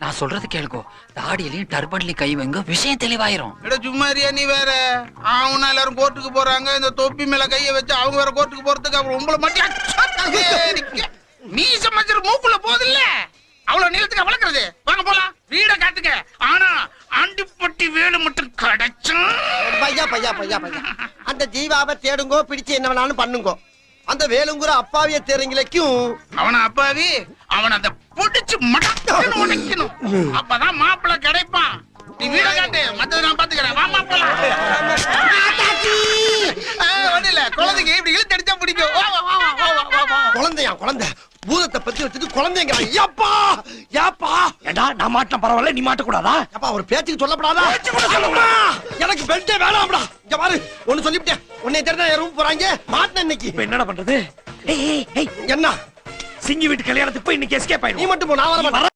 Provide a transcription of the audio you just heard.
நான் சொல்றது கேளுக்கோ. தாடியிலயும் டர்பன்லயும் கை வைங்க, விஷயம் தெளிவாயிரும். சும்மாரியா நீ வேற அவனா எல்லாரும் கோர்ட்டுக்கு போறாங்க. இந்த தொப்பி மேல கைய வச்சு அவங்க வேற கோர்ட்டுக்கு போறதுக்கு அப்புறம் உங்களை மட்டும் மீச மச்சர் மூக்குள்ள போதில்ல. அவ்வளவு நீளத்துக்கு வளர்க்கறது. வாங்க போலாம், வீட காட்டுங்க. ஆனா ஆண்டிப்பட்டி வேலு மட்டும் கிடைச்சும். பையா பையா பையா பையா, அந்த ஜீவாவை தேடுங்கோ, பிடிச்சு என்ன வேணாலும் பண்ணுங்கோ. அந்த வேலுங்குற அப்பாவிய தேறீங்களுக்கும் அவன அப்பாவி, அவன் அந்த பொடிச்சு மடக்கணும் உடைக்கணும். அப்பதான் மாப்பிள்ள கிடைப்பான். நீ வீட காட்டு, மத்தது நான் பாத்துக்கிறேன். வா மாப்பிள்ள. ஒண்ணு இல்ல, குழந்தைங்க இப்படி இழுத்து அடிச்சா பிடிக்கும். குழந்தையா குழந்தை பூதத்தை பத்தி வச்சுட்டு குழந்தைங்க. ஏப்பா ஏப்பா, ஏண்டா நான் மாட்டேன் பரவாயில்ல, நீ மாட்டக்கூடாதா? ஏப்பா ஒரு பேச்சுக்கு சொல்லப்படாதா? எனக்கு பெல்ட்டே வேணாம்டா. இங்க பாரு, ஒன்னு சொல்லிவிட்டேன். உன்னை தெரிஞ்சா ரூம் போறாங்க மாட்டின இன்னைக்கு. இப்ப என்னடா பண்றது? என்ன சிங்கி வீட்டு கல்யாணத்துக்கு போய் இன்னைக்கு எஸ்கேப் ஆயிடும். நீ மட்டும் போ, நான் வர மாட்டேன்.